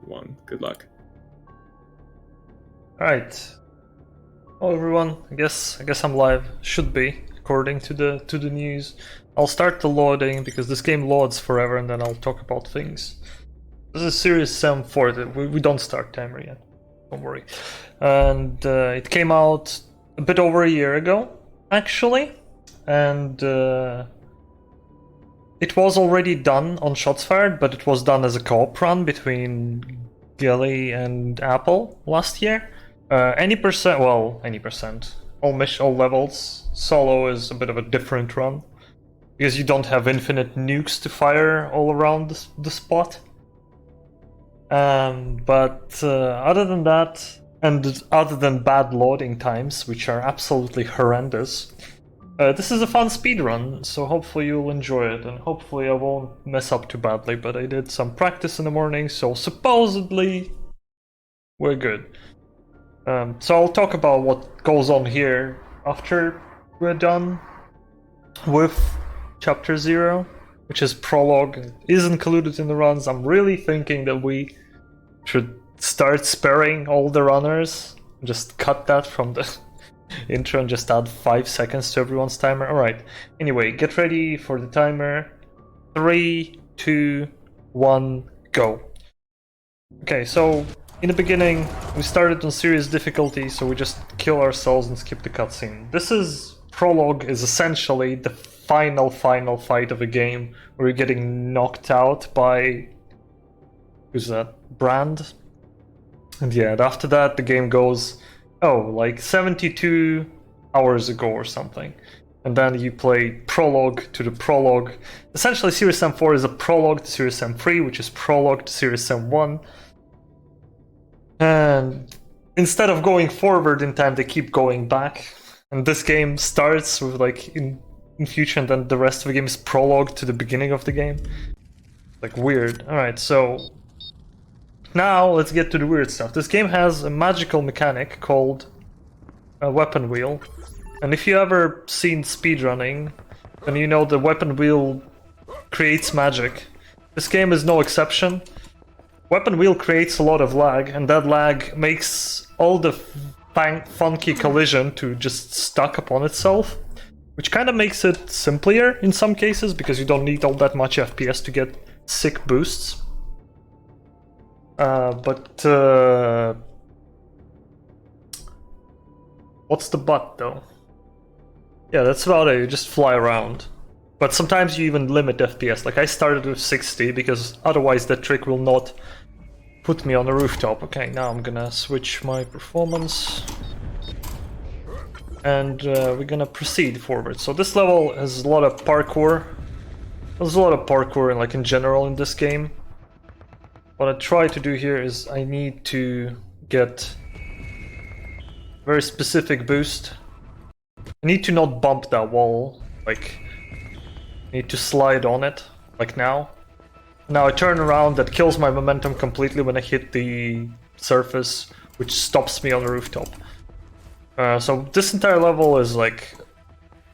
1. Good luck. Alright. Hello everyone. I guess I'm live. Should be, according to the news. I'll start the loading because this game loads forever and then I'll talk about things. This is Series Sam 4. We don't start timer yet. Don't worry. And it came out a bit over a year ago, actually. And it was already done on Shots Fired, but it was done as a co-op run between Gilly and Apple last year. Any percent, all levels. Solo is a bit of a different run because you don't have infinite nukes to fire all around the spot. But other than that, and other than bad loading times, which are absolutely horrendous, this is a fun speedrun, so hopefully you'll enjoy it, and hopefully I won't mess up too badly, but I did some practice in the morning, so supposedly we're good. So I'll talk about what goes on here after we're done with Chapter 0, which is prologue, is included in the runs. I'm really thinking that we should start sparing all the runners, just cut that from the intro and just add 5 seconds to everyone's timer. Alright, anyway, get ready for the timer. 3, 2, 1, go. Okay, so in the beginning, we started on serious difficulty, so we just kill ourselves and skip the cutscene. This is... Prologue is essentially the final fight of a game where you're getting knocked out by... who's that? Brand? And yeah, after that the game goes, like 72 hours ago or something. And then you play prologue to the prologue. Essentially, Series Sam 4 is a prologue to Series Sam 3, which is prologue to Series Sam 1. And instead of going forward in time, they keep going back. And this game starts with like in future, and then the rest of the game is prologue to the beginning of the game. Like weird. Alright, so now let's get to the weird stuff. This game has a magical mechanic called a weapon wheel. And if you ever seen speedrunning, then you know the weapon wheel creates magic. This game is no exception. Weapon wheel creates a lot of lag, and that lag makes all the funky collision to just stuck upon itself, which kind of makes it simpler in some cases because you don't need all that much FPS to get sick boosts. But what's the but though? Yeah, that's about it. You just fly around. But sometimes you even limit FPS. Like I started with 60 because otherwise that trick will not put me on the rooftop. Okay, now I'm gonna switch my performance. And we're gonna proceed forward. So this level has a lot of parkour. There's a lot of parkour in general in this game. What I try to do here is I need to get a very specific boost. I need to not bump that wall, like I need to slide on it, like now. Now I turn around, that kills my momentum completely when I hit the surface, which stops me on the rooftop. So this entire level is like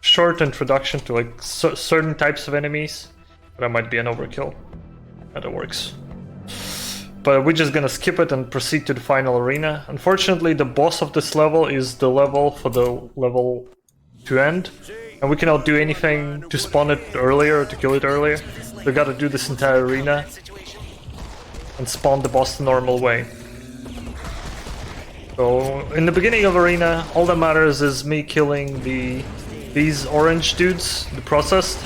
short introduction to like certain types of enemies, but that might be an overkill. That works. But we're just gonna skip it and proceed to the final arena. Unfortunately, the boss of this level is the level for the level to end, and we cannot do anything to spawn it earlier or to kill it earlier. We gotta do this entire arena and spawn the boss the normal way. So in the beginning of arena, all that matters is me killing these orange dudes, the processed,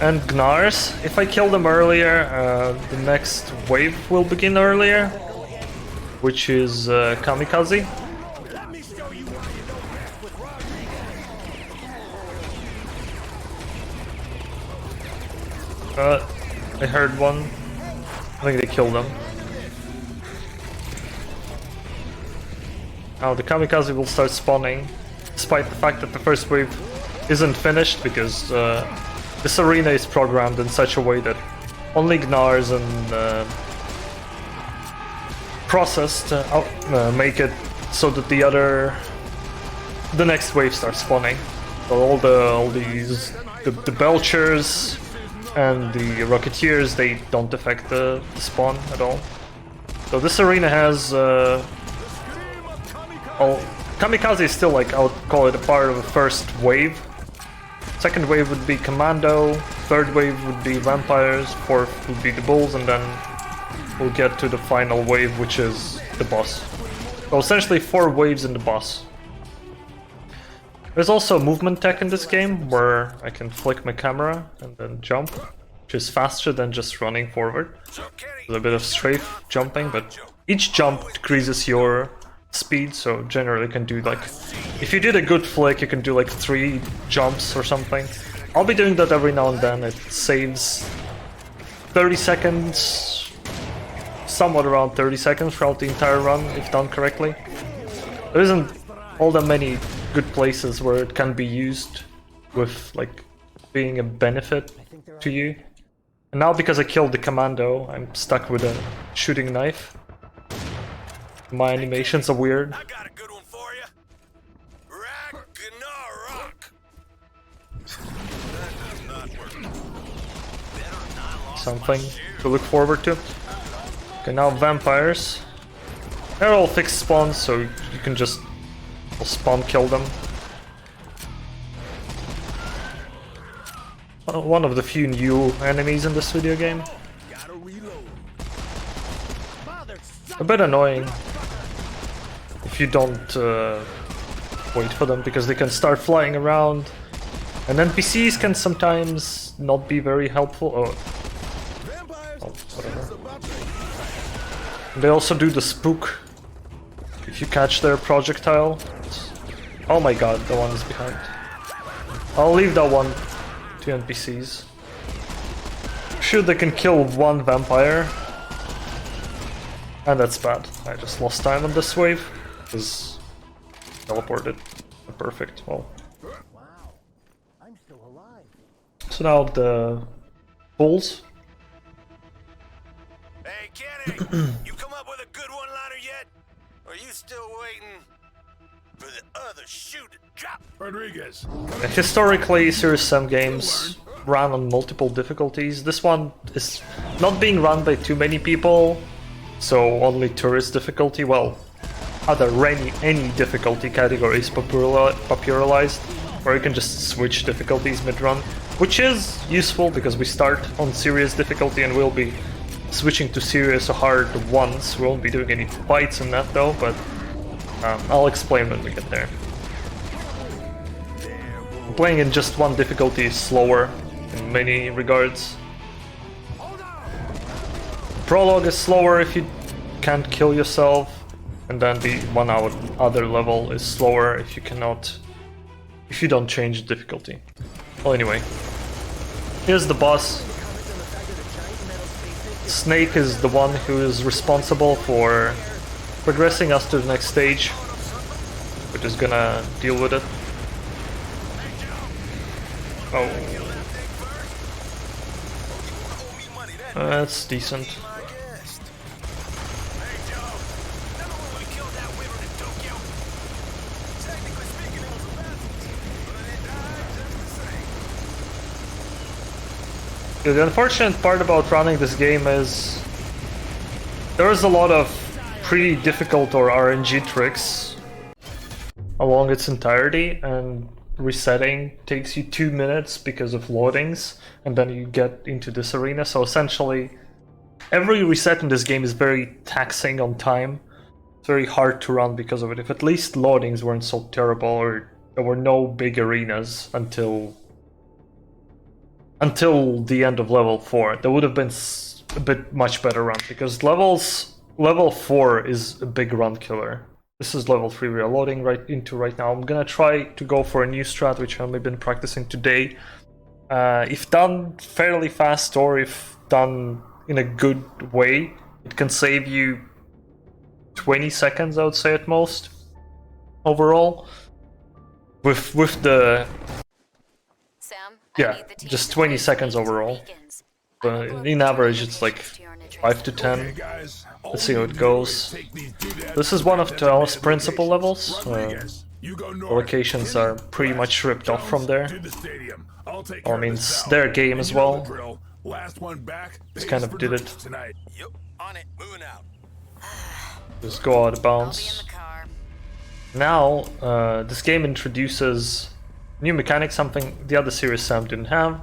and Gnars. If I kill them earlier, the next wave will begin earlier, which is Kamikaze. I heard one. I think they killed them. Now the Kamikaze will start spawning, despite the fact that the first wave isn't finished, because this arena is programmed in such a way that only Gnars and processed make it so that the next wave starts spawning. So all these the Belchers, and the Rocketeers, they don't affect the spawn at all. So this arena has... Kamikaze is still, like, I would call it a part of the first wave. Second wave would be Commando, third wave would be Vampires, fourth would be the Bulls, and then we'll get to the final wave, which is the boss. So essentially 4 waves in the boss. There's also movement tech in this game, where I can flick my camera and then jump, which is faster than just running forward. There's a bit of strafe jumping, but each jump decreases your speed, so generally you can do like... If you did a good flick, you can do like 3 jumps or something. I'll be doing that every now and then. It saves 30 seconds, somewhat around 30 seconds throughout the entire run, if done correctly. There isn't all that many good places where it can be used with like being a benefit to you. And now because I killed the Commando, I'm stuck with a shooting knife. My animations are weird. I got a good one for you. Ragnarok. Something to look forward to. Okay, now Vampires. They're all fixed spawns, so you can just spawn kill them. One of the few new enemies in this video game. A bit annoying if you don't wait for them, because they can start flying around, and NPCs can sometimes not be very helpful. Oh, whatever. And they also do the spook if you catch their projectile. Oh my god, the one is behind. I'll leave that one to NPCs. Sure, they can kill 1 vampire. And that's bad. I just lost time on this wave. Because teleported. Perfect. Well. Wow, I'm still alive. So now the Bulls. Hey, Kenny, you come up with a good one-liner yet? Or are you still waiting for the other shoe to drop? Rodriguez. Historically, Series 7 games ran on multiple difficulties. This one is not being run by too many people. So only tourist difficulty, well, any difficulty category is popularized, or you can just switch difficulties mid-run, which is useful because we start on serious difficulty and we'll be switching to serious or hard once. We won't be doing any fights in that though, but I'll explain when we get there. Playing in just one difficulty is slower in many regards. Prologue is slower if you can't kill yourself, and then the other level is slower if you don't change the difficulty. Well, anyway, here's the boss. Snake is the one who is responsible for progressing us to the next stage. We're just gonna deal with it. Oh, that's decent. The unfortunate part about running this game is there is a lot of pretty difficult or RNG tricks along its entirety, and resetting takes you 2 minutes because of loadings, and then you get into this arena. So essentially every reset in this game is very taxing on time. It's very hard to run because of it. If at least loadings weren't so terrible, or there were no big arenas until the end of level 4, there would have been a bit much better run, because level 4 is a big run killer. This is level 3 we are loading right into right now. I'm gonna try to go for a new strat which I've only been practicing today. If done fairly fast, or if done in a good way, it can save you 20 seconds, I would say, at most overall. With the yeah, just 20 seconds overall. But in average, it's like 5 to 10. Let's see how it goes. This is one of the Alice principal levels. The locations are pretty much ripped off from there. I'll take Well, care I mean, of this it's valve. their game And as you know the well. drill. Last one back. Just pays kind of for did it. drinks tonight. Yep, on it, moving out. Just go out of I'll be in bounds. the car. Now, this game introduces new mechanic, something the other Serious Sam didn't have,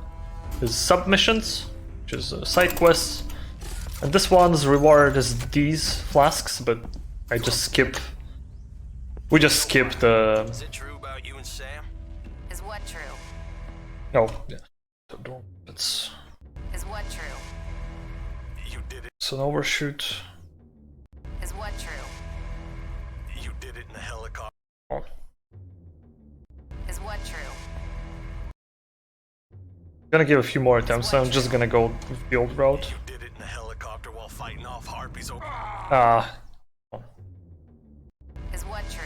is submissions, which is side quests. And this one's reward is these flasks, but I just skip. We just skip the. Is it true about you and Sam? Is what true? No, yeah, don't. It's Is what true? You did it. it's an overshoot. Is what true? You did it in a helicopter. Oh, Is what true? I'm gonna give a few more attempts. So I'm just gonna go with the old route. You did it in a helicopter while fighting off harpies over. Ah, Is what true?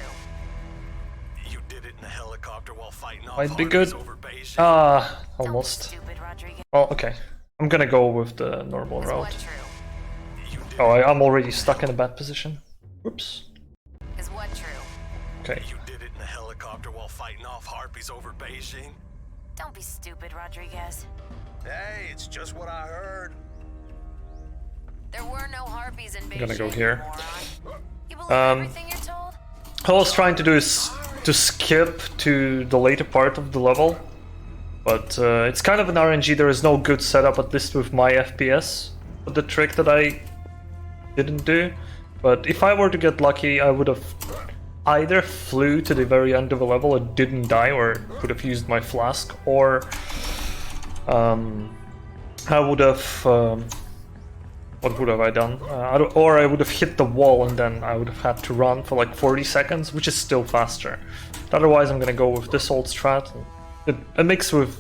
You did it in a helicopter while fighting off might be harpies good. over Beijing. Don't be Almost. stupid, Rodriguez. Well, okay. I'm gonna go with the normal Is what route. true? You did Oh, I'm already stuck in a bad position. Whoops. Is what true? Okay. You did it in a helicopter while fighting off harpies over Beijing. Don't be stupid, Rodriguez. Hey, it's just what I heard. There were no harpies in Beijing. gonna go here. Moron. You believe Um, everything you're told? All I was trying to do is to skip to the later part of the level, but it's kind of an RNG. There is no good setup, at least with my FPS, for the trick that I didn't do. But if I were to get lucky, I would have either flew to the very end of the level and didn't die, or could have used my flask, or I would have. What would have I done? Or I would have hit the wall and then I would have had to run for like 40 seconds, which is still faster. But otherwise, I'm gonna go with this old strat. A mix with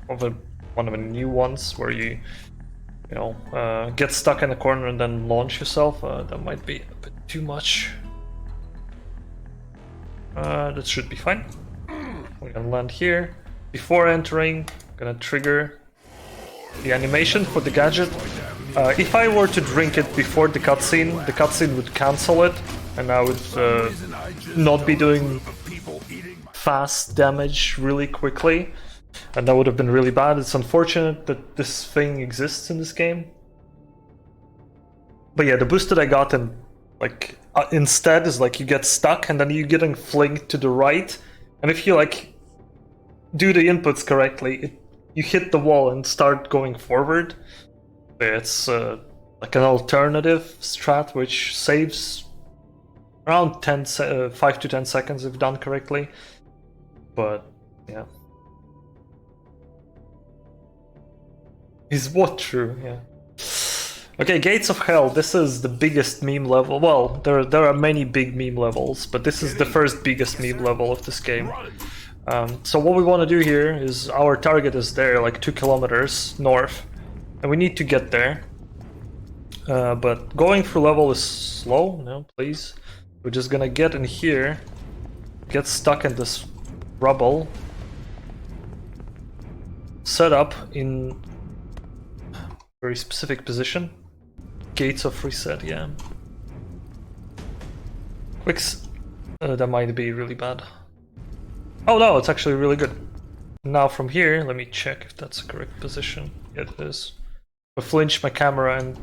one of the new ones where you get stuck in a corner and then launch yourself. That might be a bit too much. That should be fine. We're gonna land here. Before entering, I'm gonna trigger the animation for the gadget. If I were to drink it before the cutscene would cancel it, and I would not be doing fast damage really quickly, and that would have been really bad. It's unfortunate that this thing exists in this game. But yeah, the boost that I got instead is like you get stuck and then you're getting flinged to the right, and if you like do the inputs correctly, you hit the wall and start going forward. It's like an alternative strat which saves around 5 to 10 seconds if done correctly. But yeah. Is what true? Yeah. Okay, Gates of Hell. This is the biggest meme level. Well, there are many big meme levels, but this is the first biggest meme level of this game. So what we want to do here is our target is there, like 2 kilometers north, and we need to get there. But going through level is slow. No, please. We're just gonna get in here, get stuck in this rubble, set up in very specific position. Gates of Reset, yeah. Quicks, that might be really bad. Oh no, it's actually really good. Now from here, let me check if that's the correct position. Yeah, it is. If I flinch my camera and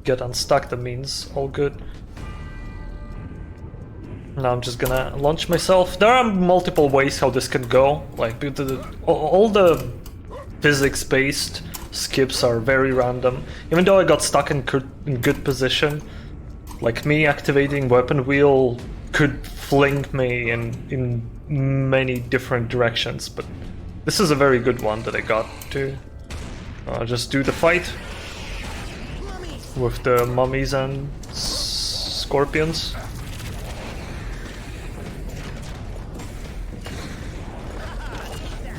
get unstuck, that means all good. Now I'm just gonna launch myself. There are multiple ways how this can go. Like all the physics-based skips are very random. Even though I got stuck in good position, like me activating weapon wheel could fling me in many different directions, but this is a very good one that I got to. I'll just do the fight with the mummies and scorpions.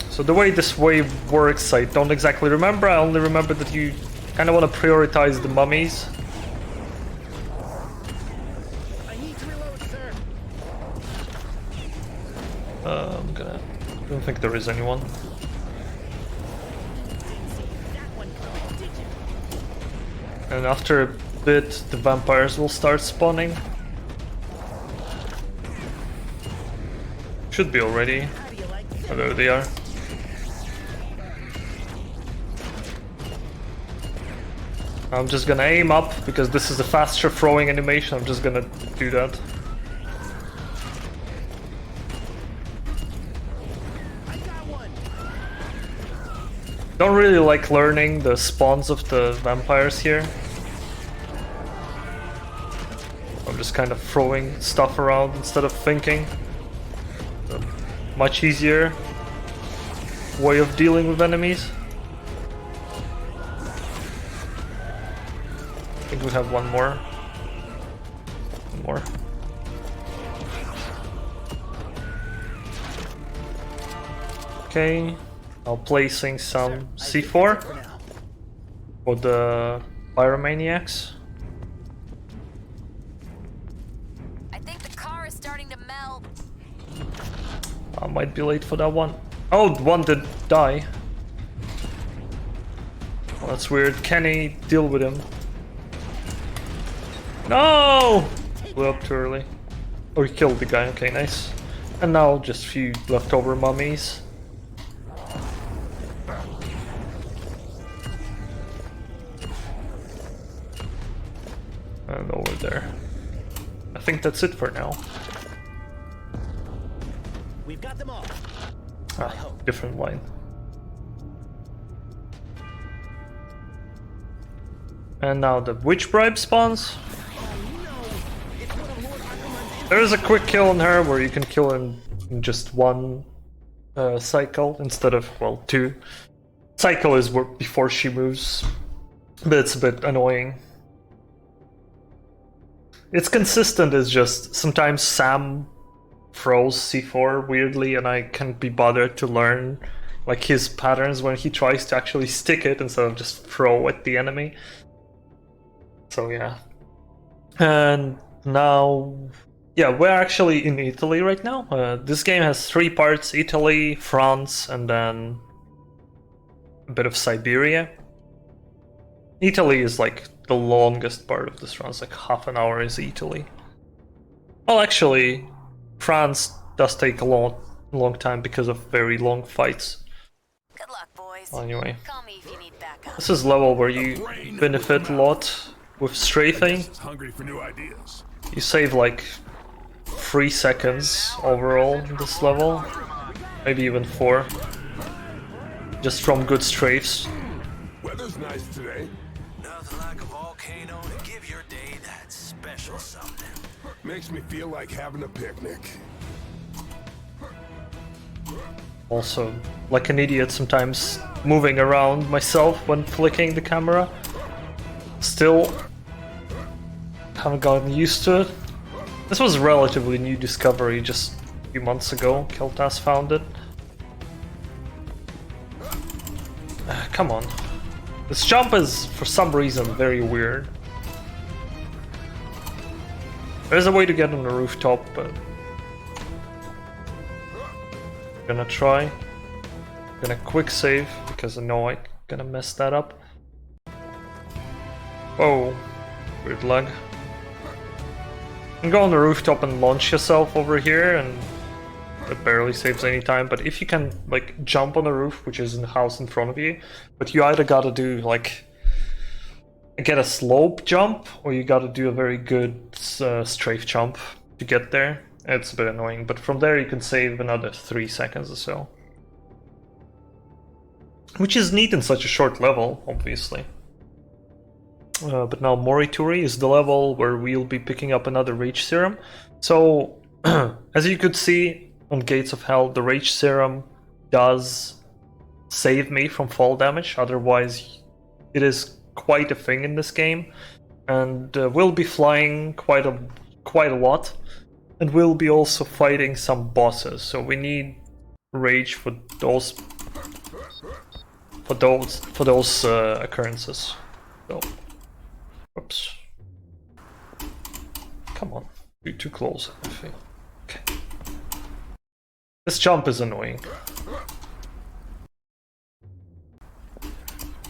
So the way this wave works, I don't exactly remember. I only remember that you kind of want to prioritize the mummies. I need to reload, sir. I don't think there is anyone. That one coming, did you? And after a bit, the vampires will start spawning. Should be already. How do you like Oh, there they are. I'm just gonna aim up because this is a faster throwing animation. I'm just gonna do that. I got one. Don't really like learning the spawns of the vampires here. I'm just kind of throwing stuff around instead of thinking. A much easier way of dealing with enemies. I think we have one more. One more. Okay. Now placing some C4 for the pyromaniacs. I think the car is starting to melt. I might be late for that one. Oh, one did die. Well, that's weird. Can he deal with him? No! Blew up too early. Oh, he killed the guy. Okay, nice. And now just a few leftover mummies. And over there. I think that's it for now. We've got them all. Ah, different line. And now the witch bribe spawns. There is a quick kill on her where you can kill in just one cycle instead of, well, two. Cycle is before she moves, but it's a bit annoying. It's consistent, it's just sometimes Sam throws C4 weirdly and I can't be bothered to learn like his patterns when he tries to actually stick it instead of just throw at the enemy. So yeah. And now, yeah, we're actually in Italy right now. This game has 3 parts: Italy, France, and then a bit of Siberia. Italy is like the longest part of this run, it's like half an hour is Italy. Well, actually, France does take a long time because of very long fights. Good luck, boys. Well, anyway, Call me if you need backup. this is level where you benefit a lot with strafing. Hungry for new ideas. You save like 3 seconds overall in this level, maybe even 4, just from good strafes. Weather's nice today. Nothing like a volcano to give your day that special something. Makes me feel like having a picnic. Also, like an idiot sometimes moving around myself when flicking the camera. Still haven't gotten used to it. This was a relatively new discovery just a few months ago. Keltas found it. Come on. This jump is, for some reason, very weird. There's a way to get on the rooftop, but I'm gonna try. I'm gonna quick save because I know I'm gonna mess that up. Oh, weird lag. You can go on the rooftop and launch yourself over here, and it barely saves any time. But if you can like jump on the roof, which is in the house in front of you, but you either gotta do like get a slope jump, or you gotta do a very good strafe jump to get there. It's a bit annoying, but from there you can save another 3 seconds or so. Which is neat in such a short level, obviously. But now Morituri is the level where we'll be picking up another Rage Serum. So, as you could see on Gates of Hell, the Rage Serum does save me from fall damage, otherwise it is quite a thing in this game. And we'll be flying quite a lot. And we'll be also fighting some bosses, so we need Rage for those occurrences. So, oops. Come on, you're too close, I feel. Okay. This jump is annoying.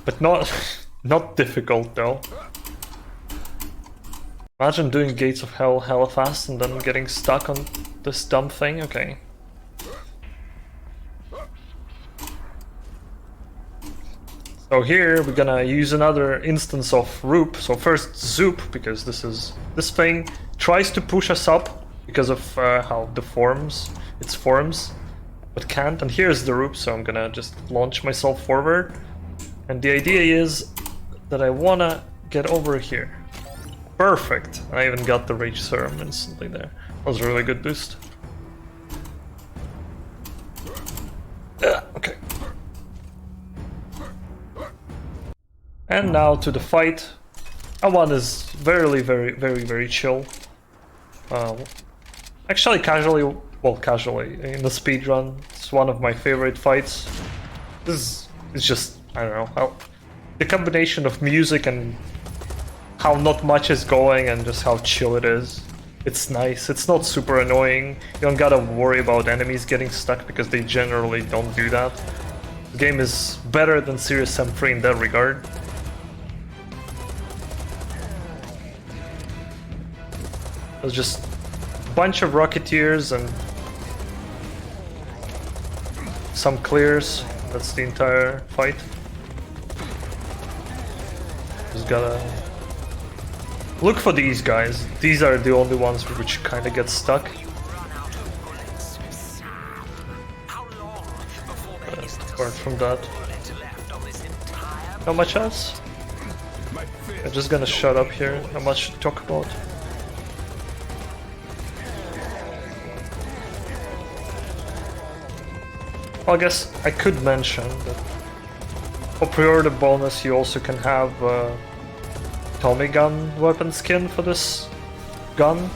But not difficult though. Imagine doing Gates of Hell hella fast and then getting stuck on this dumb thing. Okay. So here we're gonna use another instance of Roop. So first Zoop, because this thing tries to push us up because of how its forms, but can't. And here's the Roop, so I'm gonna just launch myself forward. And the idea is that I wanna get over here. Perfect! I even got the Rage Serum instantly there. That was a really good boost. Okay. And now to the fight. That one is very chill. Actually casually in the speedrun, it's one of my favorite fights. This is just, I don't know, how the combination of music and how not much is going and just how chill it is. It's nice, it's not super annoying, you don't gotta worry about enemies getting stuck because they generally don't do that. The game is better than Serious Sam 3 in that regard. There's just a bunch of Rocketeers and some clears. That's the entire fight. Just gotta look for these guys. These are the only ones which kind of get stuck. Apart from that, not much else. I'm just gonna shut up here. Not much to talk about. I guess I could mention that for pre-order bonus you also can have Tommy gun weapon skin for this gun.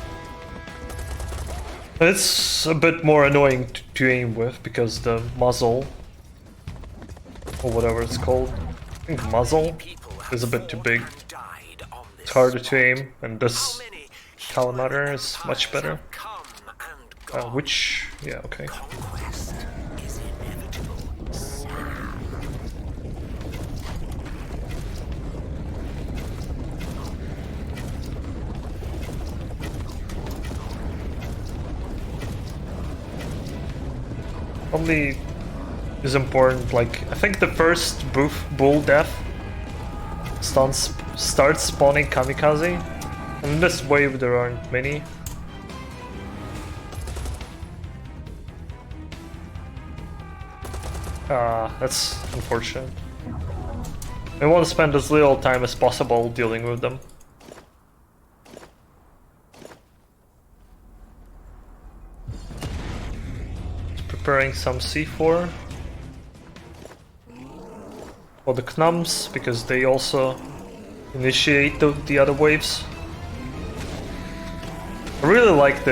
It's a bit more annoying to aim with because the muzzle, or whatever it's called, I think muzzle is a bit too big. It's harder to aim, and this Calamander is much better. Yeah, okay. Only is important, like, I think the first bull death starts spawning Kamikaze, and in this wave there aren't many. That's unfortunate. I want to spend as little time as possible dealing with them. Preparing some C4 for the Knums, because they also initiate the other waves. I really like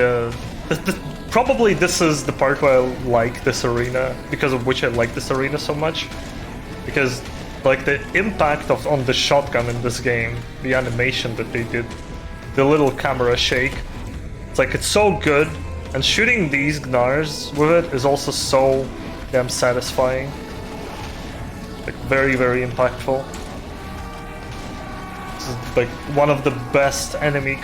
probably this is the part where I like this arena, because of which I like this arena so much. Because like the impact on the shotgun in this game, the animation that they did, the little camera shake, it's so good. And shooting these Gnars with it is also so damn satisfying. Like very impactful. This is like one of the best enemy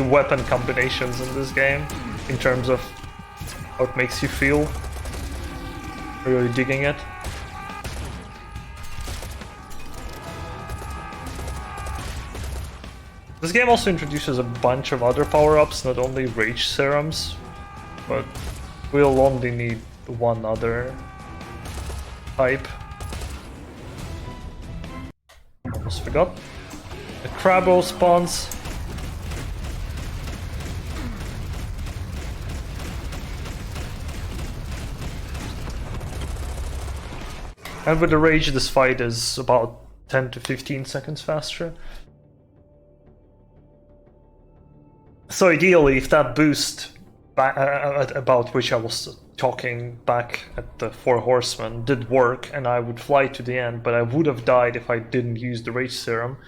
weapon combinations in this game in terms of how it makes you feel. Really digging it. This game also introduces a bunch of other power-ups, not only Rage Serums, but we'll only need one other type. Almost forgot. The Crabbo spawns. And with the Rage, this fight is about 10 to 15 seconds faster. So ideally, if that boost about which I was talking back at the Four Horsemen did work, and I would fly to the end, but I would have died if I didn't use the Rage Serum,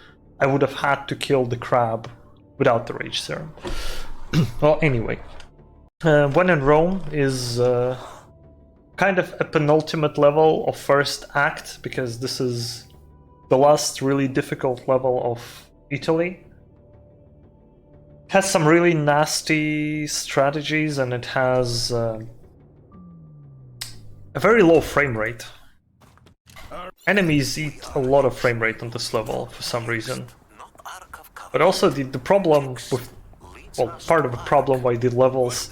I would have had to kill the crab without the Rage Serum. Well, anyway. When in Rome is kind of a penultimate level of first act, because this is the last really difficult level of Italy. Has some really nasty strategies, and it has a very low frame rate. enemies eat a lot of frame rate on this level for some reason. But also the problem with, well, part of the problem why the levels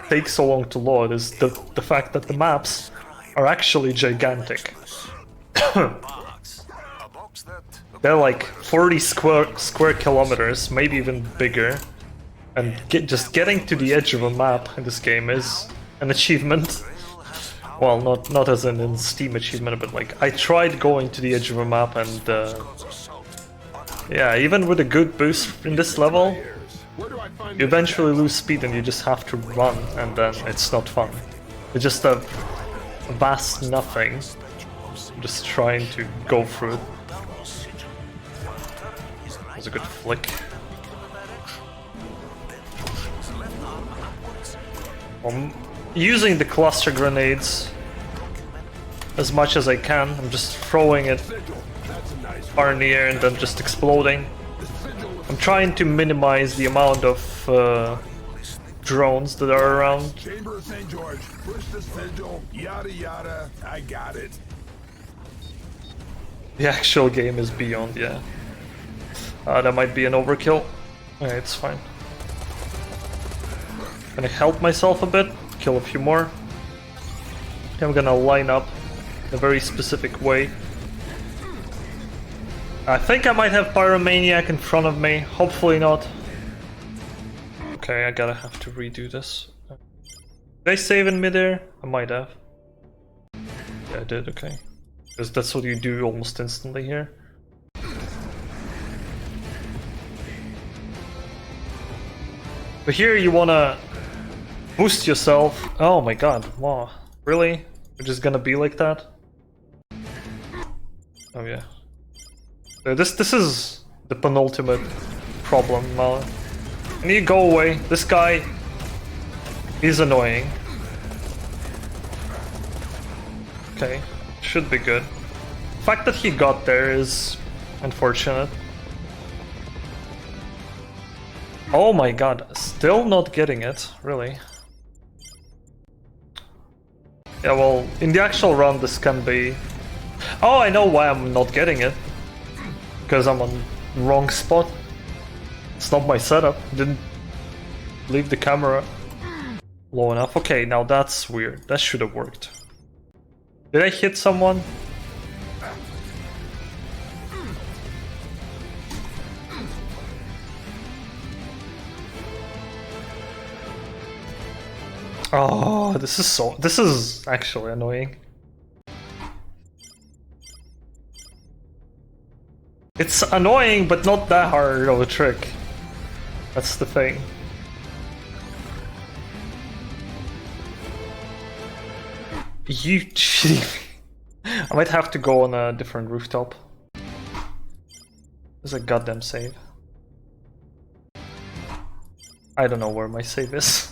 take so long to load is the fact that the maps are actually gigantic. They're like 40 square kilometers, maybe even bigger. And just getting to the edge of a map in this game is an achievement. Well, not as in Steam achievement, but like I tried going to the edge of a map and yeah, even with a good boost in this level, you eventually lose speed and you just have to run, and then it's not fun. It's just a vast nothing, just trying to go through it. That was a good flick. I'm using the cluster grenades as much as I can. I'm just throwing it far in the air and then just exploding. I'm trying to minimize the amount of drones that are around. Chamber of St. George, push the sigil, yada yada, I got it. The actual game is beyond, yeah. That might be an overkill. Okay, it's fine. Gonna help myself a bit, kill a few more. I'm gonna line up in a very specific way. I think I might have Pyromaniac in front of me, hopefully not. Okay, I gotta have to redo this. Did I save in midair? I might have. Yeah, I did, okay. Because that's what you do almost instantly here. But here you wanna boost yourself. Oh my god, wow. Really? We're just gonna be like that? Oh yeah. This is the penultimate problem now. Can you go away? This guy is annoying. Okay, should be good. The fact that he got there is unfortunate. Oh my god, still not getting it, really. Yeah, well, in the actual run this can be... Oh, I know why I'm not getting it. Because I'm on the wrong spot. It's not my setup. Didn't leave the camera low enough. Okay, now that's weird. That should have worked. Did I hit someone? Oh, this is actually annoying. It's annoying, but not that hard of a trick. That's the thing. You cheating. I might have to go on a different rooftop. There's a goddamn save. I don't know where my save is.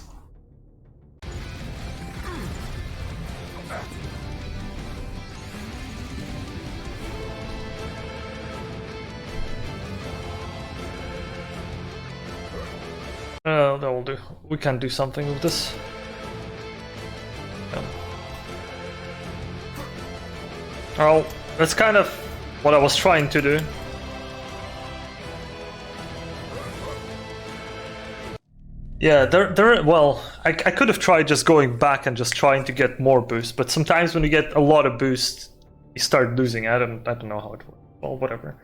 That will do. We can do something with this. Yeah. Oh, that's kind of what I was trying to do. Yeah, well, I could have tried just going back and just trying to get more boost, but sometimes when you get a lot of boost, you start losing. I don't know how it works. Well, whatever.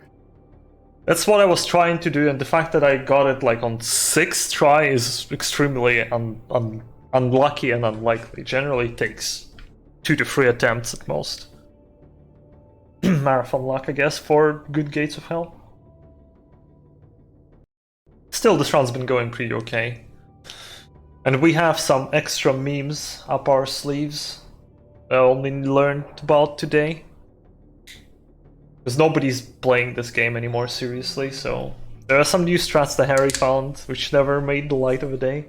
That's what I was trying to do, and the fact that I got it like on 6th try is extremely unlucky and unlikely. Generally it takes 2 to 3 attempts at most. Marathon luck, I guess, for good Gates of Hell. Still, this run's been going pretty okay. And we have some extra memes up our sleeves that I only learned about today. Because nobody's playing this game anymore seriously, so there are some new strats that Harry found which never made the light of a day.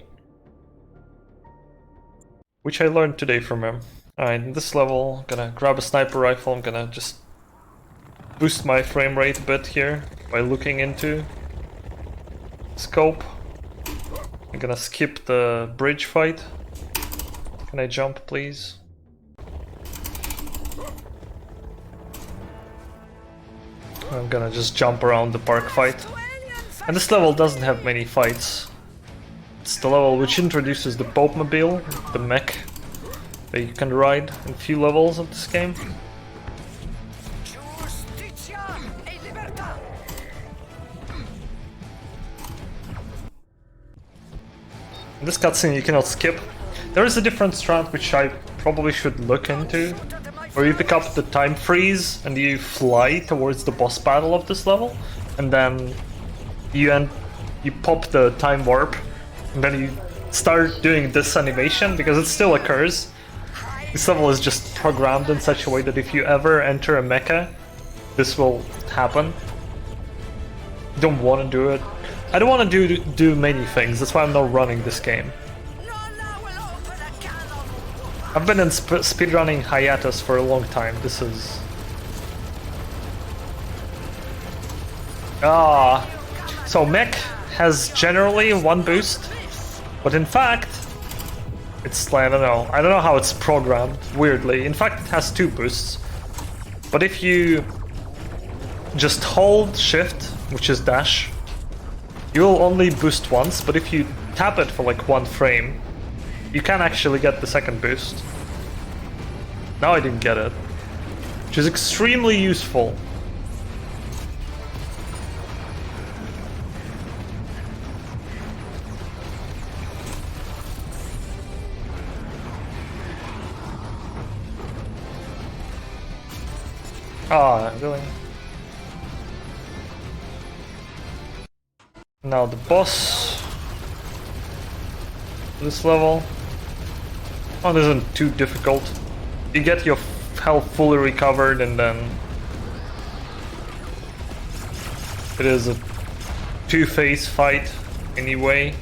Which I learned today from him. Alright, in this level, I'm gonna grab a sniper rifle, I'm gonna just boost my frame rate a bit here by looking into scope. I'm gonna skip the bridge fight. Can I jump, please? I'm gonna just jump around the park fight. And this level doesn't have many fights. It's the level which introduces the Pope Mobile, the mech that you can ride in a few levels of this game. In this cutscene you cannot skip. There is a different strat which I probably should look into, where you pick up the time freeze and you fly towards the boss battle of this level, and then you pop the time warp, and then you start doing this animation because it still occurs. This level is just programmed in such a way that if you ever enter a mecha, this will happen. You don't want to do it. I don't want to do many things, that's why I'm not running this game. I've been in speedrunning hiatus for a long time. This is... So mech has generally one boost, but in fact, it's like, I don't know how it's programmed, weirdly. In fact, it has two boosts. But if you just hold shift, which is dash, you will only boost once, but if you tap it for like 1 frame, you can actually get the second boost. Now I didn't get it, which is extremely useful. Ah, really? Now the boss. This level. Oh, this isn't too difficult. You get your health fully recovered and then it is a two-phase fight anyway.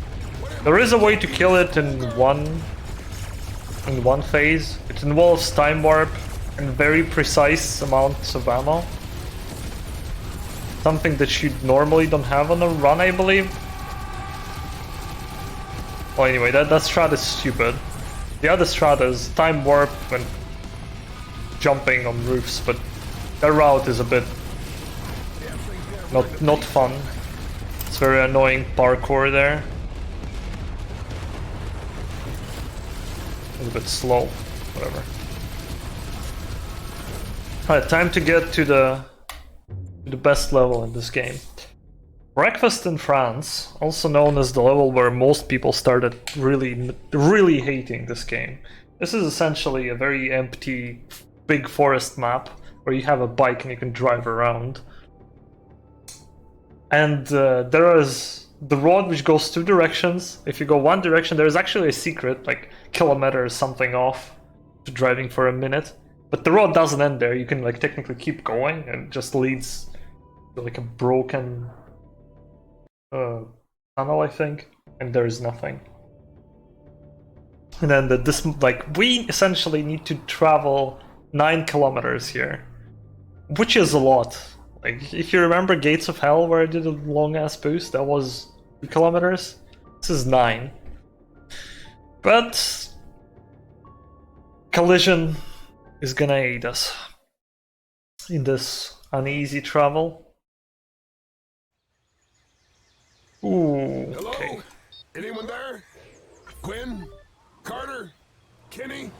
There is a way to kill it in one phase. It involves time warp and very precise amounts of ammo. Something that you normally don't have on a run, I believe. Well, anyway, that strat is stupid. The other strat is time warp and jumping on roofs, but that route is a bit not fun. It's very annoying parkour there. It's a bit slow, whatever. Alright, time to get to the best level in this game. Breakfast in France, also known as the level where most people started really hating this game. This is essentially a very empty, big forest map where you have a bike and you can drive around. And there is the road which goes 2 directions. If you go one direction, there is actually a secret, like kilometers something off, to driving for a minute. But the road doesn't end there. You can like technically keep going, and it just leads to like a broken tunnel, I think, and there is nothing. And then we essentially need to travel 9 kilometers here, which is a lot. Like, if you remember Gates of Hell, where I did a long-ass boost, that was 2 kilometers. This is 9. But Collision is gonna aid us in this uneasy travel. Ooh, Hello? okay. Anyone there? Quinn? Carter? Kenny?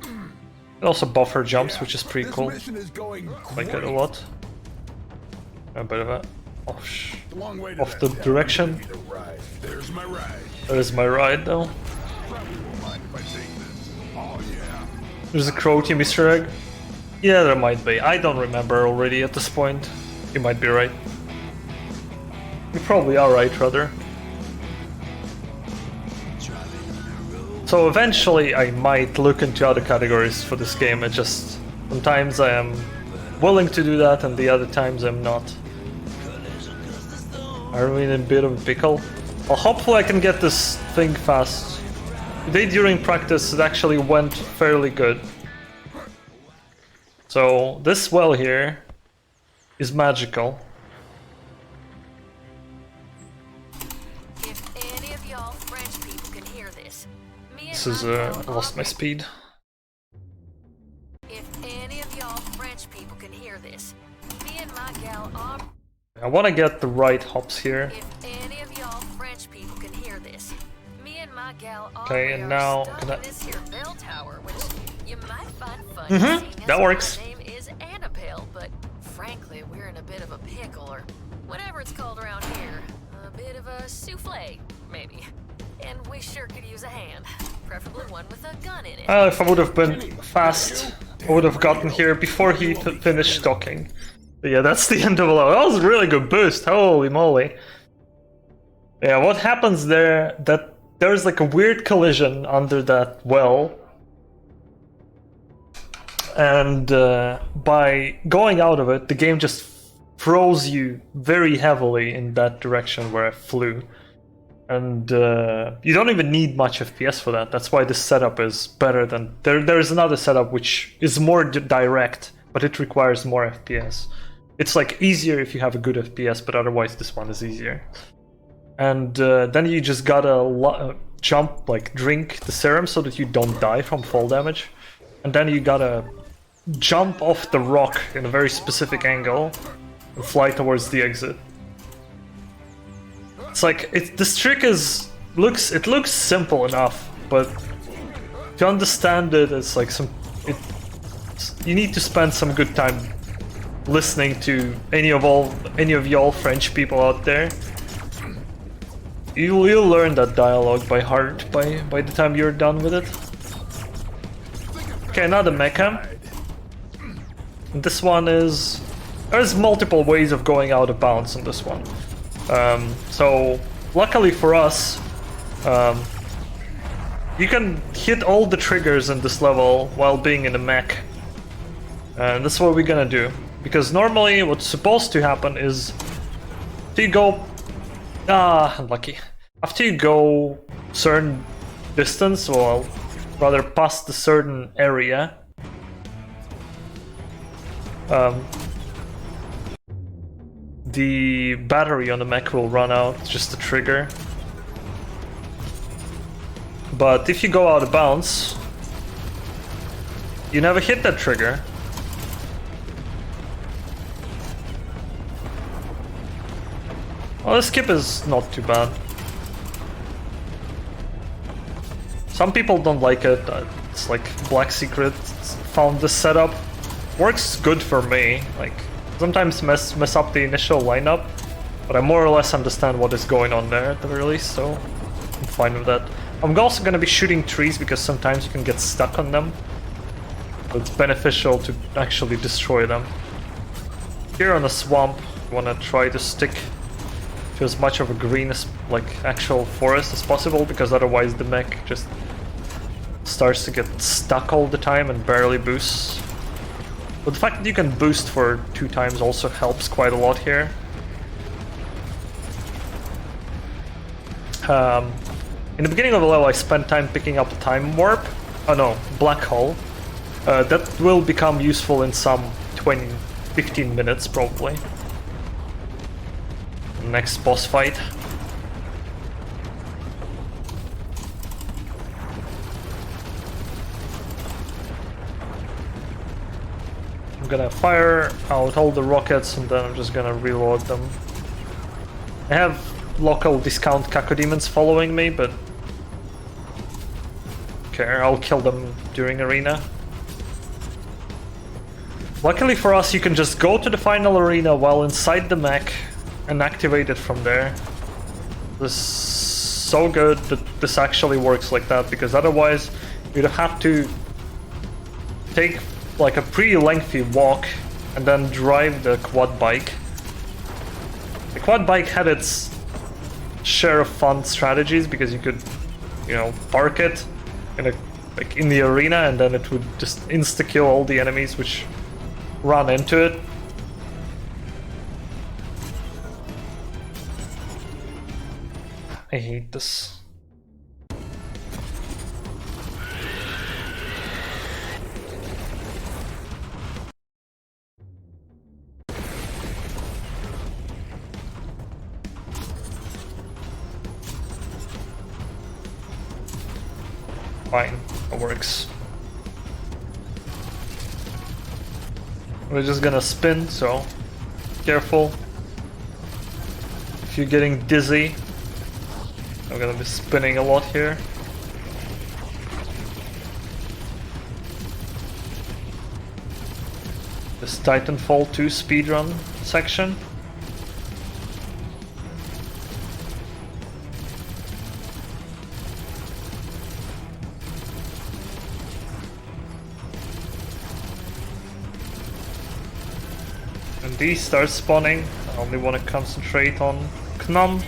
It also buffer jumps, which is pretty cool. This mission is going Like it a lot. A bit of a off the that. direction. There's my ride. There's my ride, though. Probably won't mind if I take this. Oh yeah. There's a Crow Team Easter egg. Yeah, there might be. I don't remember already at this point. You might be right. You probably are right, rather. So eventually I might look into other categories for this game. It just... sometimes I am willing to do that and the other times I'm not. Are we in a bit of a pickle? Well, hopefully I can get this thing fast. Today during practice it actually went fairly good. So this well here is magical. If any of y'all French people can hear this, me This and is my lost my speed. If any of y'all French people can hear this, gal are. I want to get the right hops here. If any of y'all French people can hear this, me and my gal Okay, Aubrey and are now stuck can I- in this here bell tower, which you might find funny. Mhm, seeing as that works. My name is Annabelle, but frankly, we're in a bit of a pickle, or whatever it's called around here. A bit of a souffle, maybe. And we sure could use a hand, preferably one with a gun in it. Well, if I would have been fast, I would have gotten here before he finished talking. But yeah, that's the end of the level. That was a really good boost. Holy moly. Yeah, what happens there, that there's like a weird collision under that well. And by going out of it, the game just throws you very heavily in that direction where I flew. And you don't even need much FPS for that. That's why this setup is better than... There's another setup which is more direct, but it requires more FPS. It's like easier if you have a good FPS, but otherwise this one is easier. And then you just gotta jump, like drink the serum so that you don't die from fall damage. And then you gotta jump off the rock in a very specific angle and fly towards the exit. It's like this trick looks simple enough, but to understand it, it's like you need to spend some good time listening to any of y'all French people out there. You'll learn that dialogue by heart by the time you're done with it. Okay, another mecha. And this one is... There's multiple ways of going out of bounds on this one. So, luckily for us, you can hit all the triggers in this level while being in a mech. And that's what we're gonna do. Because normally what's supposed to happen is... After you go... unlucky. After you go certain distance, or rather past a certain area, the battery on the mech will run out, just a trigger. But if you go out of bounds, you never hit that trigger. Well, the skip is not too bad. Some people don't like it. It's like Black Secret found this setup. Works good for me. Like, sometimes mess up the initial lineup, but I more or less understand what is going on there at the very least, so I'm fine with that. I'm also gonna be shooting trees because sometimes you can get stuck on them. So it's beneficial to actually destroy them. Here on the swamp, I wanna try to stick to as much of a green, like actual forest as possible, because otherwise the mech just starts to get stuck all the time and barely boosts. But the fact that you can boost for 2 times also helps quite a lot here. In the beginning of the level I spent time picking up a time warp. Oh no, black hole. That will become useful in some 15 minutes probably. Next boss fight. I'm gonna fire out all the rockets and then I'm just gonna reload them. I have local discount cacodemons following me, but okay, I'll kill them during arena. Luckily for us, you can just go to the final arena while inside the mech and activate it from there. This is so good that this actually works like that, because otherwise you'd have to take like a pretty lengthy walk and then drive the quad bike. The quad bike had its share of fun strategies because you could, you know, park it in the arena and then it would just insta-kill all the enemies which run into it. I hate this. Fine, it works. We're just gonna spin, so careful. If you're getting dizzy, I'm gonna be spinning a lot here. This Titanfall 2 speedrun section. And these start spawning. I only want to concentrate on Knum,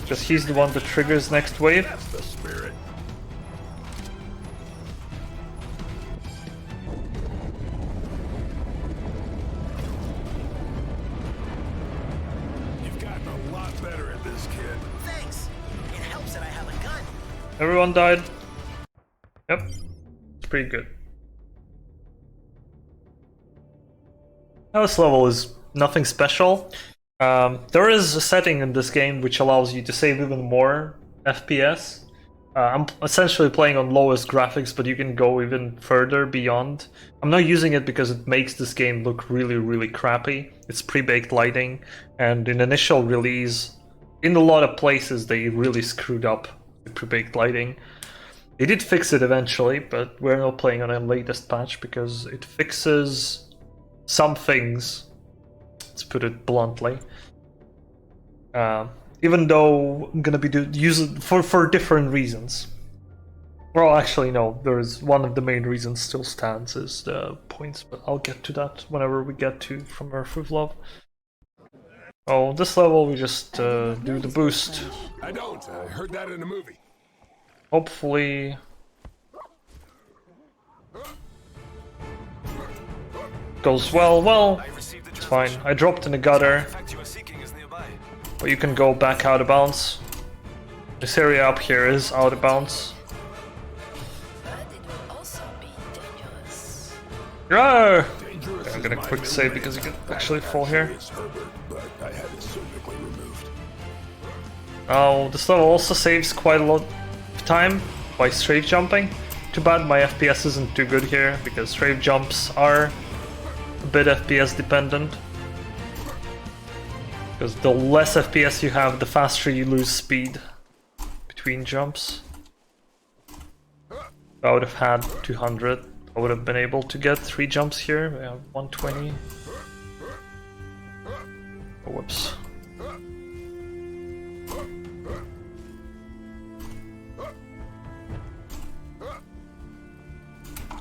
because he's the one that triggers next wave. That's the spirit. You've gotten a lot better at this, kid. Thanks. It helps that I have a gun. Everyone died. Yep, it's pretty good. Now this level is nothing special. There is a setting in this game which allows you to save even more FPS. I'm essentially playing on lowest graphics, but you can go even further beyond. I'm not using it because it makes this game look really, really crappy. It's pre-baked lighting, and in initial release, in a lot of places they really screwed up the pre-baked lighting. They did fix it eventually, but we're not playing on a latest patch because it fixes some things. Let's put it bluntly. Even though I'm gonna be using for different reasons. Well, actually, no. There is one of the main reasons still stands is the points, but I'll get to that whenever we get to From Earth with Love. Oh, this level we just do the boost. I don't. I heard that in a movie. Hopefully. Goes well. Well, it's fine. I dropped in the gutter, but you can go back out of bounds. This area up here is out of bounds. But it will also be dangerous. Yeah! Dangerous I'm is gonna my quick middle save name. because you can actually fall here. It's Herbert, but I had it surgically removed. Oh, this level also saves quite a lot of time by strafe jumping. Too bad my FPS isn't too good here because strafe jumps are a bit FPS dependent. Because the less FPS you have, the faster you lose speed between jumps. If I would have had 200, I would have been able to get 3 jumps here. I have 120. Oh, whoops.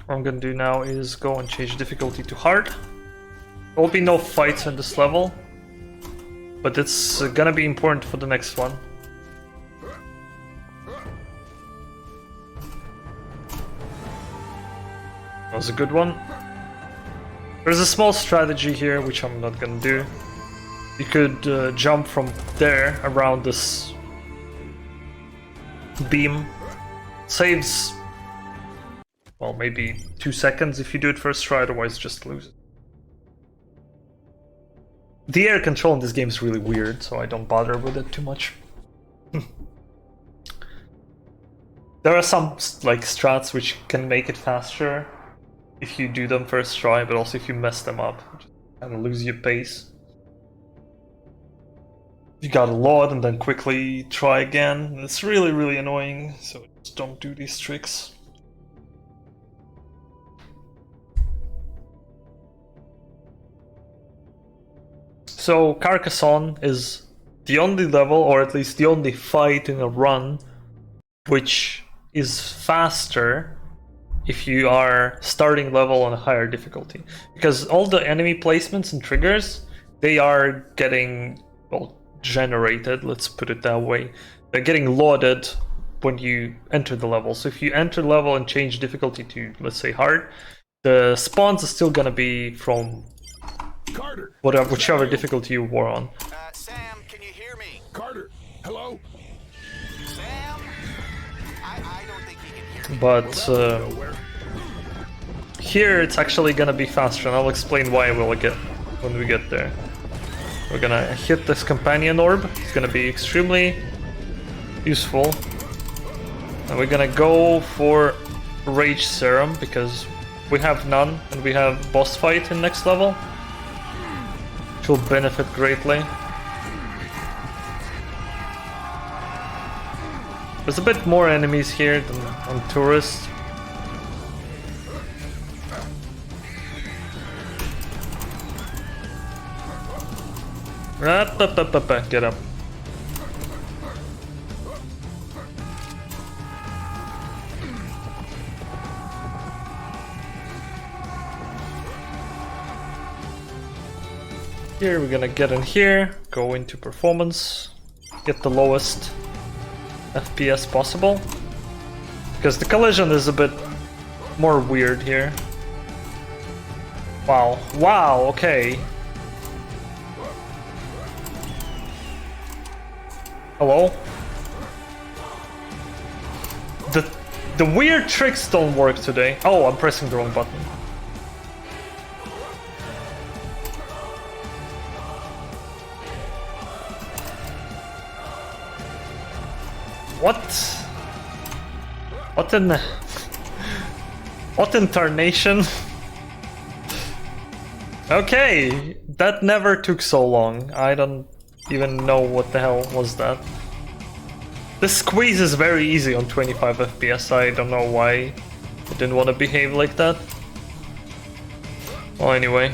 What I'm gonna do now is go and change difficulty to hard. There will be no fights in this level, but it's gonna be important for the next one. That was a good one. There's a small strategy here, which I'm not gonna do. You could jump from there around this beam. Saves, well, maybe 2 seconds if you do it first try, otherwise just lose it. The air control in this game is really weird, so I don't bother with it too much. There are some like strats which can make it faster if you do them first try, but also if you mess them up, you just kind of lose your pace. You gotta load and then quickly try again. It's really, really annoying, so just don't do these tricks. So Carcassonne is the only level, or at least the only fight in a run, which is faster if you are starting level on a higher difficulty. Because all the enemy placements and triggers, they are getting, well, generated, let's put it that way. They're getting loaded when you enter the level. So if you enter the level and change difficulty to, let's say, hard, the spawns are still gonna be from Carter. whatever, whichever difficulty you were on. Sam, can you hear me? Carter. Hello. Sam? I don't think he can hear me. But Nowhere. here it's actually gonna be faster, and I'll explain why when we get there. We're gonna hit this companion orb. It's gonna be extremely useful. And we're gonna go for Rage Serum because we have none and we have boss fight in next level. which will benefit greatly. There's a bit more enemies here than on Tourist. Get up. Here we're gonna get in here, go into performance, get the lowest FPS possible. Because the collision is a bit more weird here. Wow, wow, okay. Hello? The weird tricks don't work today. Oh, I'm pressing the wrong button. What? What in tarnation? Okay, that never took so long. I don't even know what the hell was that. This squeeze is very easy on 25 FPS. I don't know why I didn't want to behave like that. Well, anyway,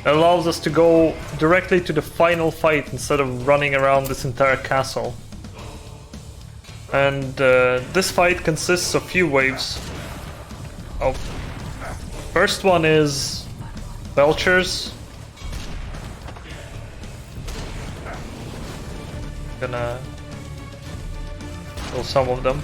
it allows us to go directly to the final fight instead of running around this entire castle. And this fight consists of few waves. Oh, first one is Belchers. Gonna kill some of them.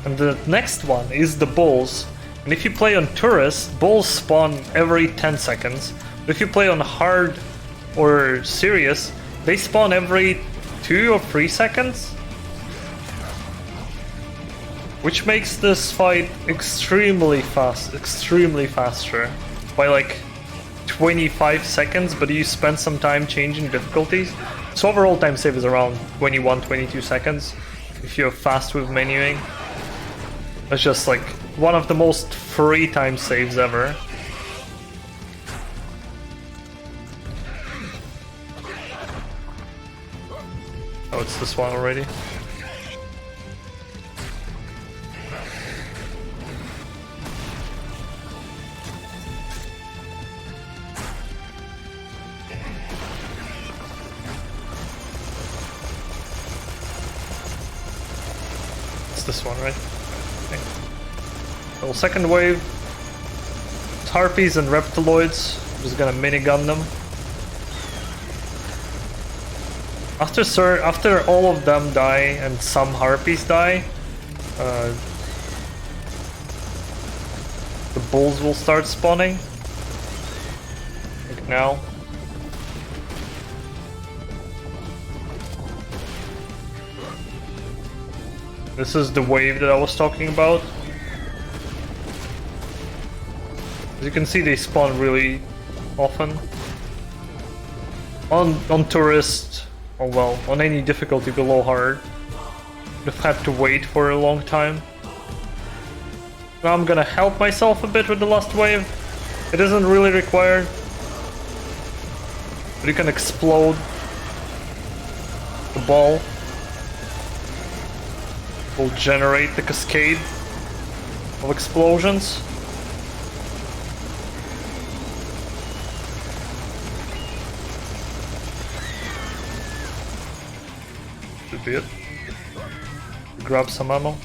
And the next one is the bulls. And if you play on tourist, bulls spawn every 10 seconds. But if you play on hard or serious, they spawn every 2 or 3 seconds. Which makes this fight extremely faster. By like 25 seconds, but you spend some time changing difficulties. So overall time save is around 21-22 seconds if you're fast with menuing. It's just like one of the most free time saves ever. Oh, it's this one already. This one, right? Okay. Well, second wave. It's harpies and reptiloids. I'm just gonna minigun them. After all of them die and some harpies die, the bulls will start spawning. Like now. This is the wave that I was talking about. As you can see, they spawn really often. On tourist, oh well, on any difficulty below hard, you've had to wait for a long time. Now I'm gonna help myself a bit with the last wave. It isn't really required, but you can explode the ball. Will generate the cascade of explosions. Should be it. Grab some ammo.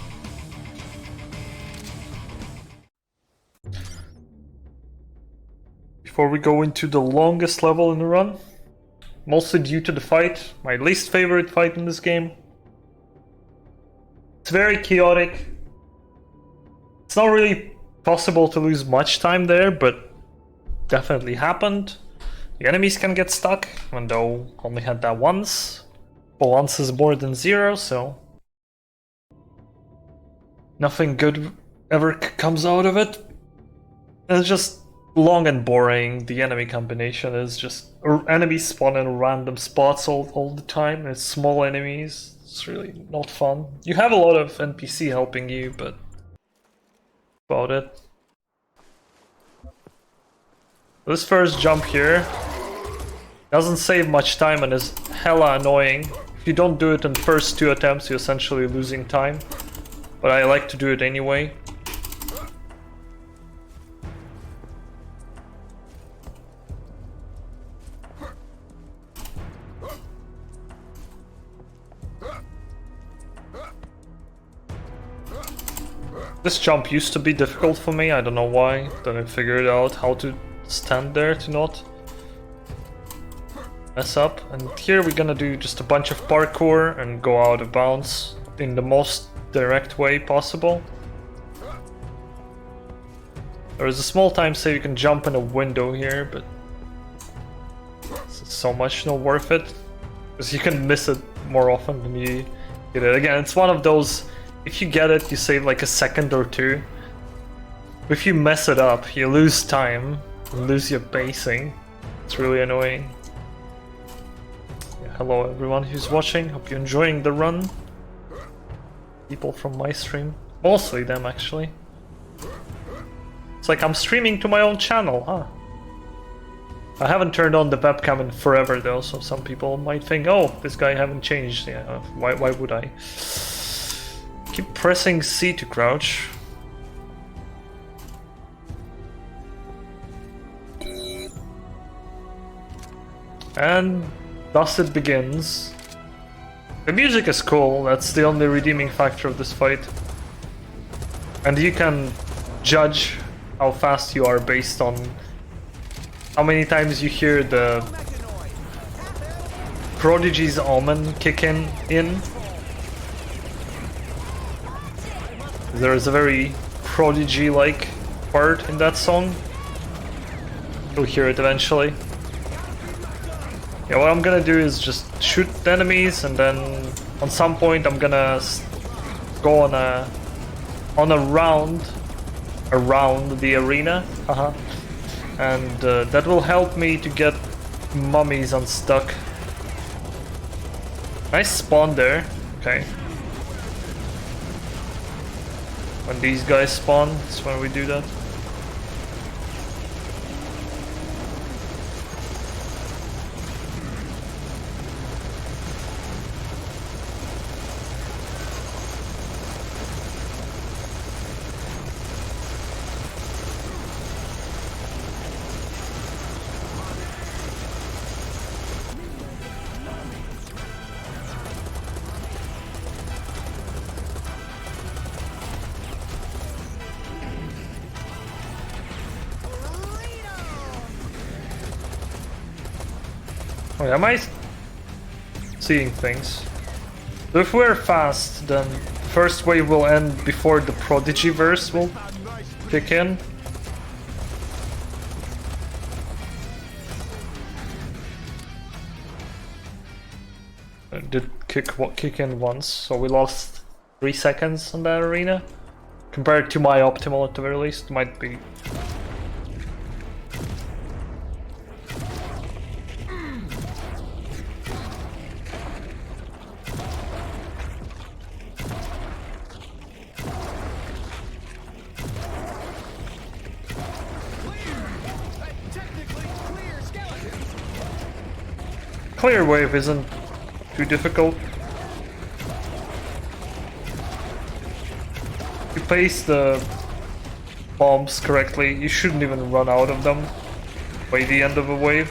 Before we go into the longest level in the run, mostly due to the fight, my least favorite fight in this game. It's very chaotic. It's not really possible to lose much time there, but definitely happened. The enemies can get stuck, even though only had that once. But once is more than 0, so nothing good ever comes out of it. It's just long and boring. The enemy combination is just enemies spawn in random spots all the time. It's small enemies. It's really not fun. You have a lot of NPC helping you, but about it. This first jump here doesn't save much time and is hella annoying. If you don't do it in the first 2 attempts, you're essentially losing time. But I like to do it anyway. This jump used to be difficult for me, I don't know why. Then I figured out how to stand there to not mess up. And here we're gonna do just a bunch of parkour and go out of bounds in the most direct way possible. There is a small time save, you can jump in a window here, but it's so much not worth it. Because you can miss it more often than you get it. Again, it's one of those, if you get it, you save like a second or 2. If you mess it up, you lose time, you lose your basing. It's really annoying. Yeah, hello everyone who's watching, hope you're enjoying the run. People from my stream, mostly them actually. It's like I'm streaming to my own channel, huh? I haven't turned on the webcam in forever though, so some people might think, oh, this guy haven't changed. Yeah, why would I? Keep pressing C to crouch. And thus it begins. The music is cool, that's the only redeeming factor of this fight. And you can judge how fast you are based on how many times you hear the Prodigy's Omen kick in. There is a very Prodigy-like part in that song. You'll hear it eventually. Yeah, what I'm gonna do is just shoot the enemies, and then on some point I'm gonna go on a round around the arena, and that will help me to get mummies unstuck. Nice spawn there. Okay. When these guys spawn, that's when we do that. Oh, am I seeing things? So if we're fast, then the first wave will end before the Prodigy verse will kick in. It did kick in once, so we lost 3 seconds on that arena. Compared to my optimal at the very least, might be. Clear wave isn't too difficult. If you place the bombs correctly, you shouldn't even run out of them by the end of a wave.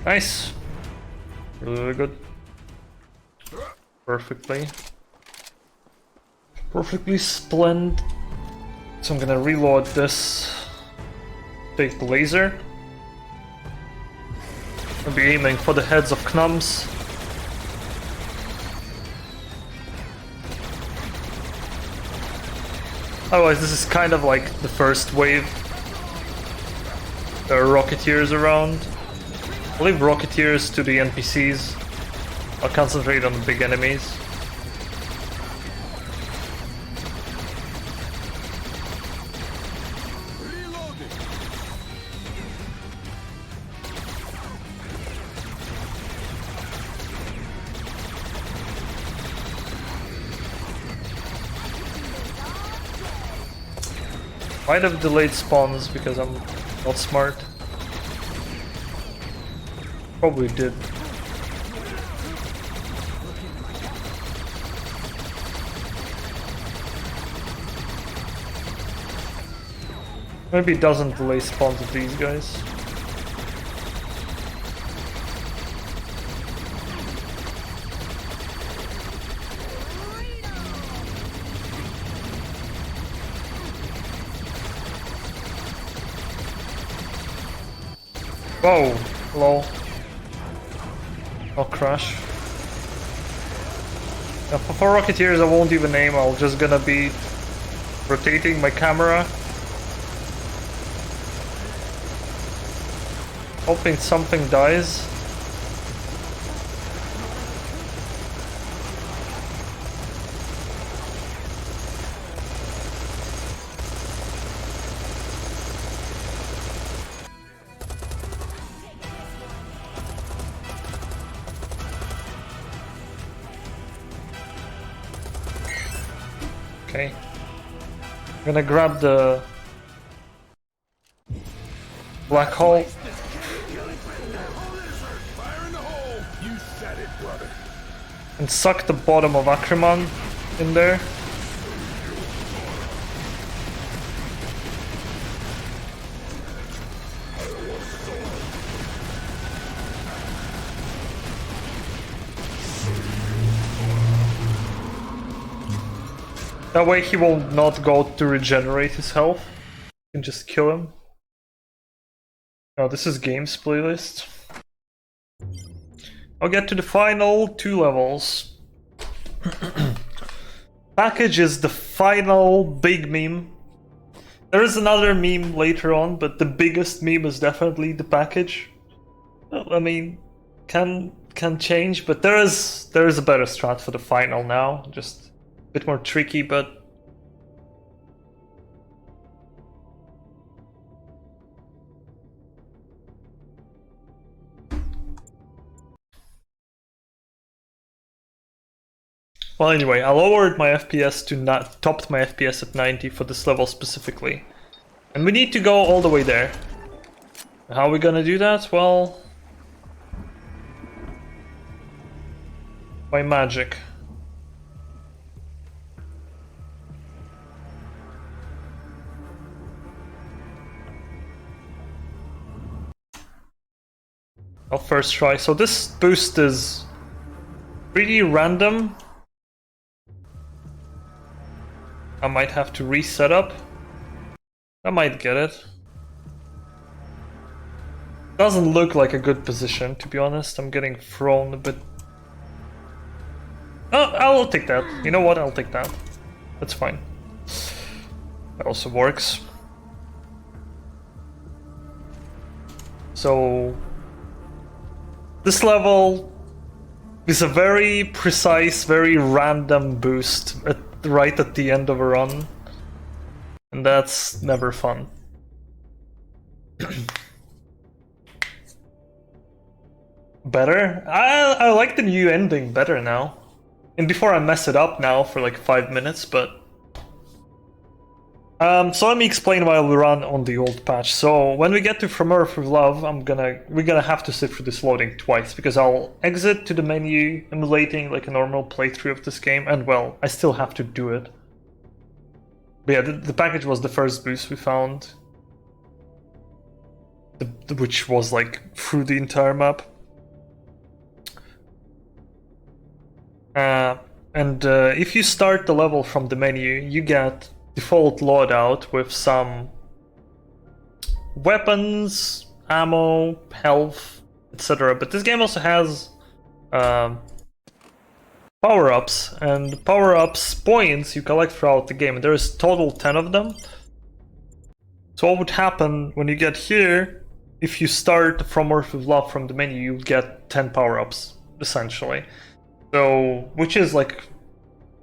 Nice. Really good. Perfectly splendid. So I'm gonna reload this. Take the laser. I'll be aiming for the heads of Knums. Otherwise, this is kind of like the first wave. There are Rocketeers around. I'll leave Rocketeers to the NPCs. I'll concentrate on the big enemies. Might have delayed spawns because I'm not smart. Probably did. Maybe it doesn't delay spawns of these guys. Whoa, lol. I'll crash. Now, for Rocketeers I won't even aim, I'm just gonna be rotating my camera. Hoping something dies. Okay. I'm gonna grab the black hole. Fire in the hole! You said it, brother. And suck the bottom of Acrimon in there. That way he will not go to regenerate his health. You can just kill him. Oh, this is games playlist. I'll get to the final 2 levels. Package is the final big meme. There is another meme later on, but the biggest meme is definitely the package. I mean, can change, but there is a better strat for the final now. Just a bit more tricky, but well, anyway, I lowered my FPS to not topped my FPS at 90 for this level specifically. And we need to go all the way there. How are we gonna do that? Well, by magic. I'll first try. So this boost is pretty random. I might have to reset up. I might get it. Doesn't look like a good position, to be honest. I'm getting thrown a bit. Oh, I'll take that. You know what? I'll take that. That's fine. That also works. So this level is a very precise, very random boost right at the end of a run. And that's never fun. Better? I like the new ending better now. And before I mess it up now for like 5 minutes, but... so let me explain why we run on the old patch. So when we get to From Earth with Love, we're gonna have to sit through this loading twice, because I'll exit to the menu, emulating like a normal playthrough of this game, and well, I still have to do it. But yeah, the package was the first boost we found, which was like through the entire map. If you start the level from the menu, you get default loadout with some weapons, ammo, health, etc. But this game also has power-ups, and power-ups points you collect throughout the game. There is total 10 of them. So what would happen when you get here, if you start From Earth with Love from the menu, you get 10 power-ups, essentially. So, which is like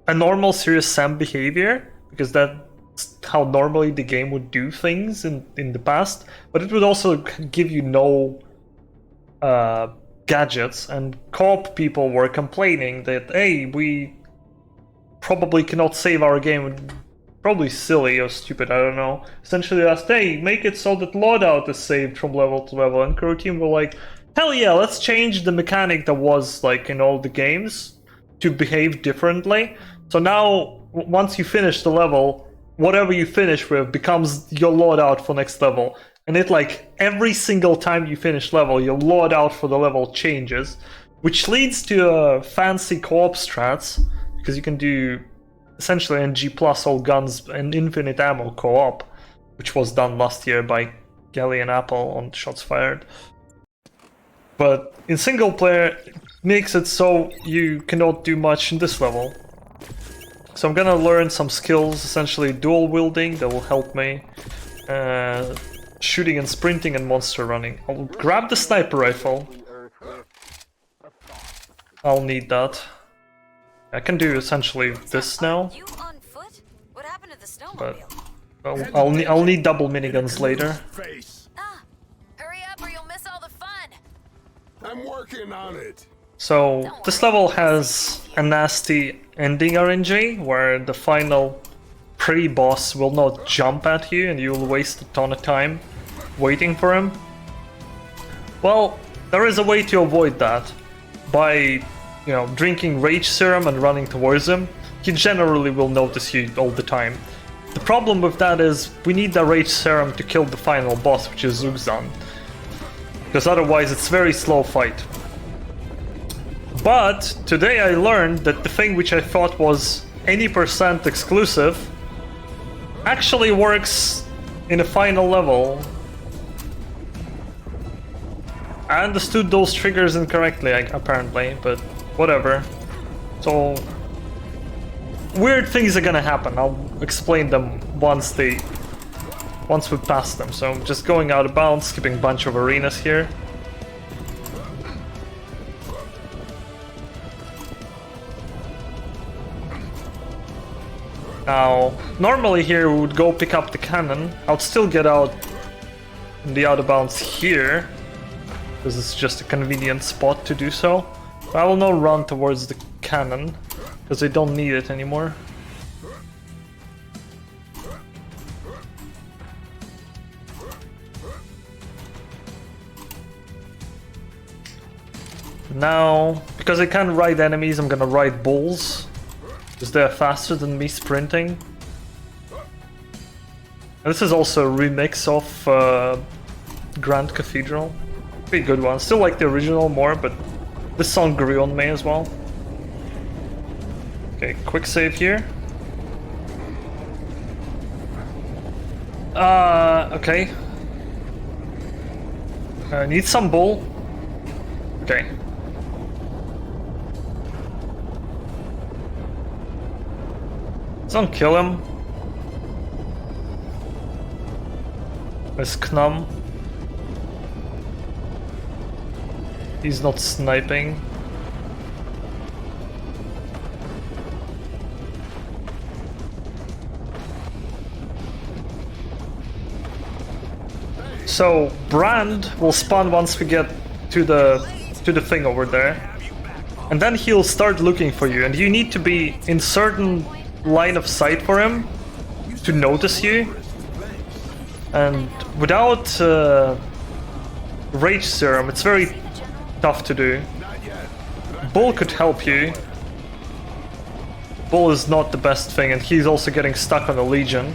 a normal Serious Sam behavior, because that's how normally the game would do things in the past, but it would also give you no gadgets, and co-op people were complaining that, hey, we probably cannot save our game, probably silly or stupid, I don't know, essentially asked, hey, make it so that loadout is saved from level to level, and crew team were like, hell yeah, let's change the mechanic that was like in all the games to behave differently. So now, once you finish the level, whatever you finish with becomes your loadout for next level. And it like, every single time you finish level, your loadout for the level changes, which leads to fancy co-op strats, because you can do essentially NG plus all guns and infinite ammo co-op, which was done last year by Gelly and Apple on Shots Fired. But in single player, it makes it so you cannot do much in this level. So I'm gonna learn some skills, essentially dual wielding, that will help me. Shooting and sprinting and monster running. I'll grab the sniper rifle. I'll need that. I can do essentially this now. You on foot? What happened to the But snowmobile? I'll need double miniguns later. Face. Ah, hurry up or you'll miss all the fun. I'm working on it. So this level has a nasty ending RNG where the final pre-boss will not jump at you and you'll waste a ton of time waiting for him. Well, there is a way to avoid that by, drinking rage serum and running towards him. He generally will notice you all the time. The problem with that is we need the rage serum to kill the final boss, which is Zugzan, because otherwise it's very slow fight. But today I learned that the thing which I thought was any % exclusive actually works in a final level. I understood those triggers incorrectly, apparently, but whatever. So, weird things are gonna happen. I'll explain them once we pass them. So I'm just going out of bounds, skipping a bunch of arenas here. Now, normally here we would go pick up the cannon. I'll still get out in the out of bounds here, because it's just a convenient spot to do so. But I will now run towards the cannon, because I don't need it anymore. Now, because I can't ride enemies, I'm gonna ride bulls, because they're faster than me sprinting. And this is also a remix of Grand Cathedral. Pretty good one. Still like the original more, but this song grew on me as well. Okay, quick save here. Okay. Need some bull. Okay. Don't kill him. There's Knum. He's not sniping. So Brand will spawn once we get to the thing over there, and then he'll start looking for you, and you need to be in certain line of sight for him to notice you. And without rage serum, it's very tough to do. Bull could help you. Bull is not the best thing, and he's also getting stuck on the Legion.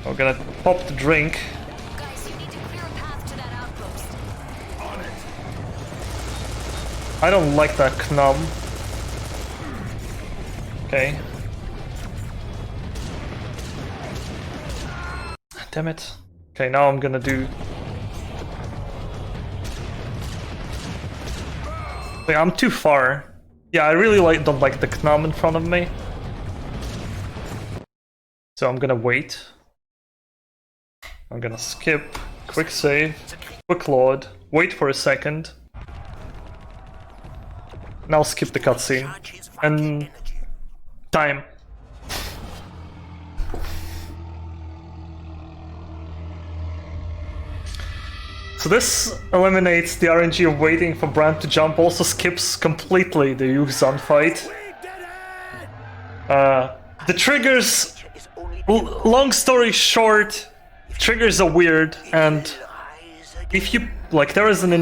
We're gonna pop the drink. Guys, you need to clear a path to that outpost. On it. I don't like that Knum. Okay. Damn it. Okay, now I'm gonna do... Wait, I'm too far. Yeah, I really don't like the Knum in front of me. So I'm gonna wait. I'm gonna skip, quick save, quick load, wait for a second. Now skip the cutscene. And... time. So this eliminates the RNG of waiting for Brand to jump, also skips completely the Yugzan fight. The triggers, long story short, triggers are weird, and if you like, there is an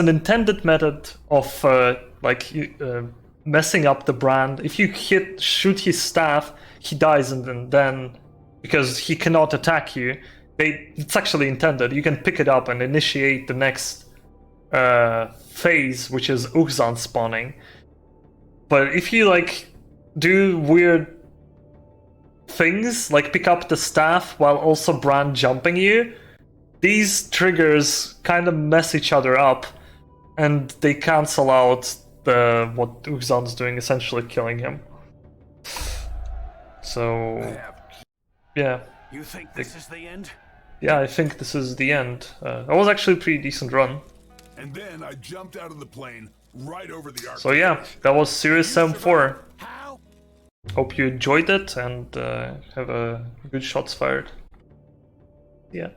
intended method of messing up the brand. If you shoot his staff, he dies, and then because he cannot attack you, it's actually intended. You can pick it up and initiate the next phase, which is Uxan spawning. But if you like do weird things, like pick up the staff while also brand jumping you, these triggers kind of mess each other up, and they cancel out what Uxan's doing, essentially killing him. So, yeah. You think this is the end? Yeah, I think this is the end. That was actually a pretty decent run. And then I jumped out of the plane right over the arc. So yeah, that was Series 7-4. How? Hope you enjoyed it and have a good shots fired. Yeah.